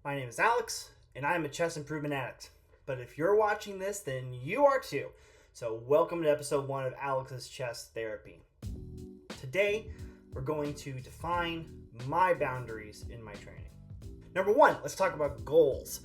My name is Alex, and I'm a chess improvement addict. But if you're watching this, then you are too. So welcome to episode 1 of Alex's Chess Therapy. Today, we're going to define my boundaries in my training. Number 1, let's talk about goals.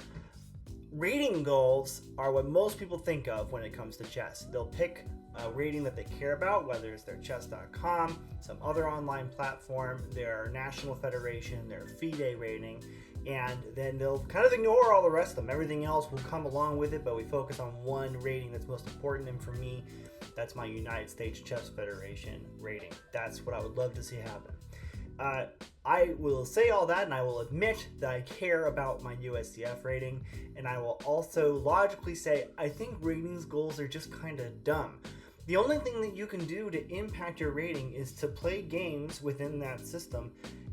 Rating goals are what most people think of when it comes to chess. They'll pick a rating that they care about, whether it's their chess.com, some other online platform, their national federation, their FIDE rating, and then they'll kind of ignore all the rest of them. Everything else will come along with it, but we focus on one rating that's most important, and for me, that's my United States Chess Federation rating. That's what I would love to see happen. I will say all that, and I will admit that I care about my USCF rating, and I will also logically say I think ratings goals are just kind of dumb. The only thing that you can do to impact your rating is to play games within that system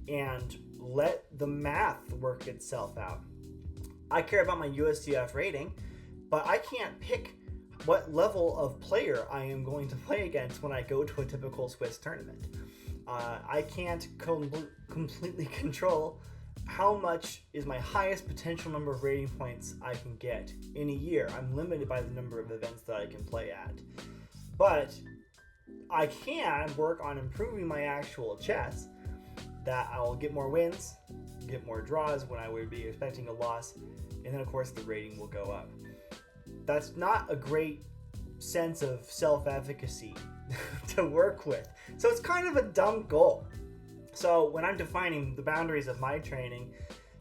and let the math work itself out. I care about my USCF rating, but I can't pick what level of player I am going to play against when I go to a typical Swiss tournament. I can't completely control how much is my highest potential number of rating points I can get in a year. I'm limited by the number of events that I can play at. But I can work on improving my actual chess, that I will get more wins, get more draws when I would be expecting a loss, and then of course the rating will go up. That's not a great sense of self-efficacy to work with. So it's kind of a dumb goal. So when I'm defining the boundaries of my training,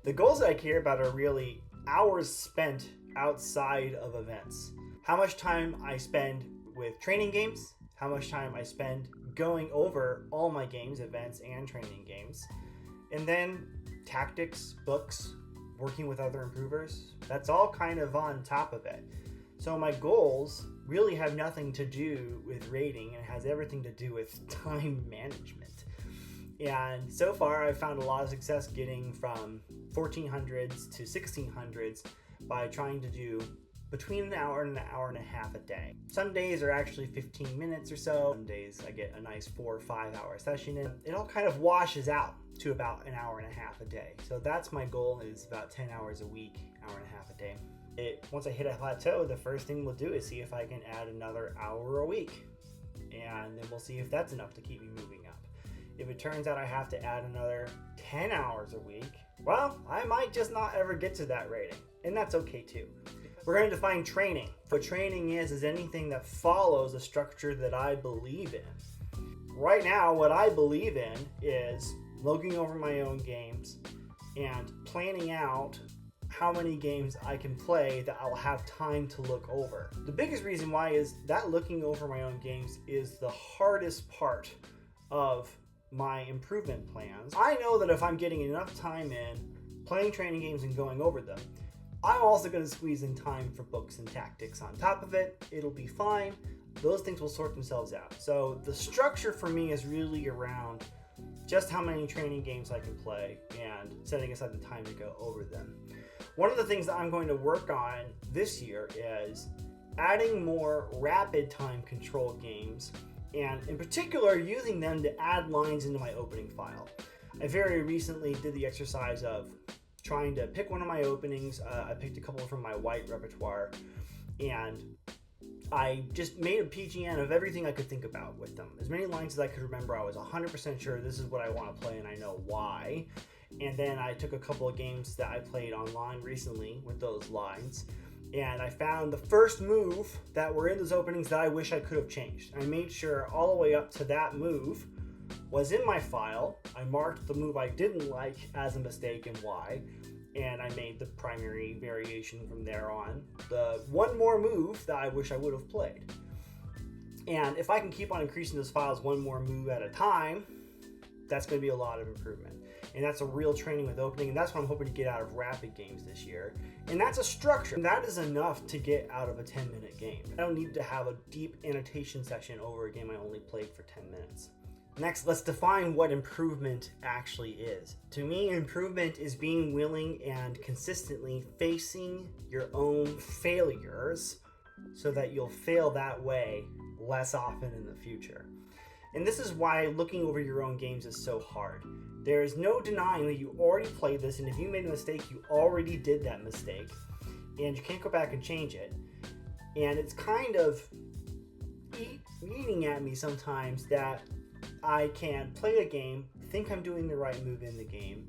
the goals that I care about are really hours spent outside of events. How much time I spend with training games, how much time I spend going over all my games, events, and training games, and then tactics, books, working with other improvers. That's all kind of on top of it. So my goals really have nothing to do with rating, and it has everything to do with time management. And so far I've found a lot of success getting from 1400s to 1600s by trying to do between an hour and a half a day. Some days are actually 15 minutes or so. Some days I get a nice 4 or 5 hour session in. It all kind of washes out to about an hour and a half a day. So that's my goal, is about 10 hours a week, hour and a half a day. Once I hit a plateau, the first thing we'll do is see if I can add another hour a week. And then we'll see if that's enough to keep me moving up. If it turns out I have to add another 10 hours a week, well, I might just not ever get to that rating. And that's okay too. We're going to define training. What training is anything that follows a structure that I believe in. Right now, what I believe in is looking over my own games and planning out how many games I can play that I'll have time to look over. The biggest reason why is that looking over my own games is the hardest part of my improvement plans. I know that if I'm getting enough time in playing training games and going over them, I'm also going to squeeze in time for books and tactics on top of it. It'll be fine. Those things will sort themselves out. So the structure for me is really around just how many training games I can play and setting aside the time to go over them. One of the things that I'm going to work on this year is adding more rapid time control games, and in particular using them to add lines into my opening file. I very recently did the exercise of trying to pick one of my openings. I picked a couple from my white repertoire, and I just made a PGN of everything I could think about with them. As many lines as I could remember. I was 100% sure this is what I want to play and I know why. And then I took a couple of games that I played online recently with those lines, and I found the first move that were in those openings that I wish I could have changed. I made sure all the way up to that move was in my file. I marked the move I didn't like as a mistake and why, and I made the primary variation from there on the one more move that I wish I would have played. And if I can keep on increasing those files one more move at a time, that's going to be a lot of improvement. And that's a real training with opening, and that's what I'm hoping to get out of rapid games this year. And that's a structure. And that is enough to get out of a 10-minute game. I don't need to have a deep annotation session over a game I only played for 10 minutes. Next, let's define what improvement actually is. To me, improvement is being willing and consistently facing your own failures so that you'll fail that way less often in the future. And this is why looking over your own games is so hard. There is no denying that you already played this, and if you made a mistake, you already did that mistake, and you can't go back and change it. And it's kind of eating at me sometimes that I can play a game, think I'm doing the right move in the game,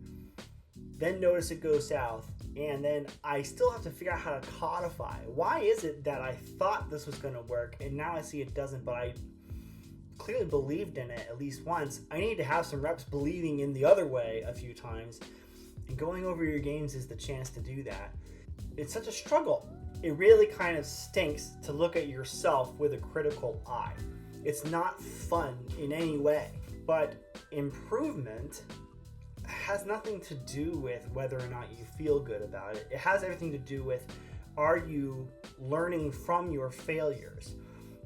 then notice it goes south, and then I still have to figure out how to codify. Why is it that I thought this was going to work, and now I see it doesn't, but I clearly believed in it at least once? I need to have some reps believing in the other way a few times, and going over your games is the chance to do that. It's such a struggle. It really kind of stinks to look at yourself with a critical eye. It's not fun in any way, but improvement has nothing to do with whether or not you feel good about it. It has everything to do with, are you learning from your failures,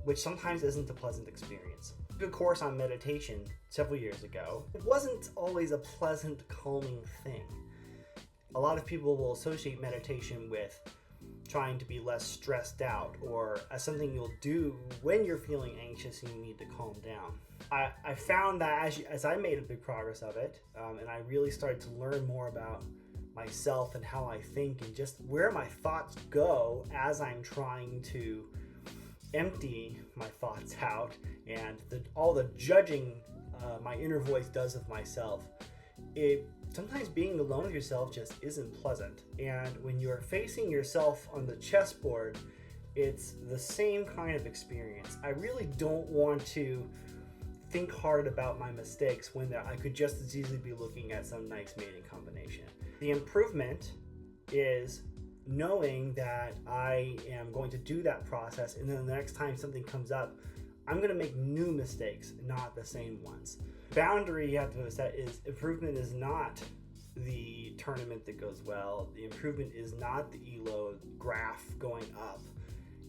which sometimes isn't a pleasant experience. I took a course on meditation several years ago. It wasn't always a pleasant, calming thing. A lot of people will associate meditation with trying to be less stressed out, or as something you'll do when you're feeling anxious and you need to calm down. I found that as I made a big progress of it, and I really started to learn more about myself and how I think and just where my thoughts go as I'm trying to empty my thoughts out, and all the judging my inner voice does of myself. Sometimes being alone with yourself just isn't pleasant, and when you're facing yourself on the chessboard, it's the same kind of experience. I really don't want to think hard about my mistakes when I could just as easily be looking at some nice mating combination. The improvement is knowing that I am going to do that process, and then the next time something comes up, I'm going to make new mistakes, not the same ones. Boundary you have to set is improvement is not the tournament that goes well. The improvement is not the ELO graph going up.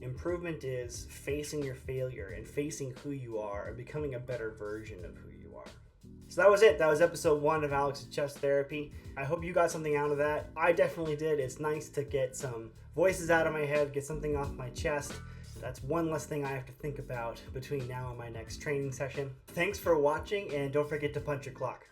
Improvement is facing your failure and facing who you are and becoming a better version of who you are. So that was it. That was episode 1 of Alex's Chess Therapy. I hope you got something out of that. I definitely did. It's nice to get some voices out of my head, get something off my chest. That's one less thing I have to think about between now and my next training session. Thanks for watching, and don't forget to punch your clock.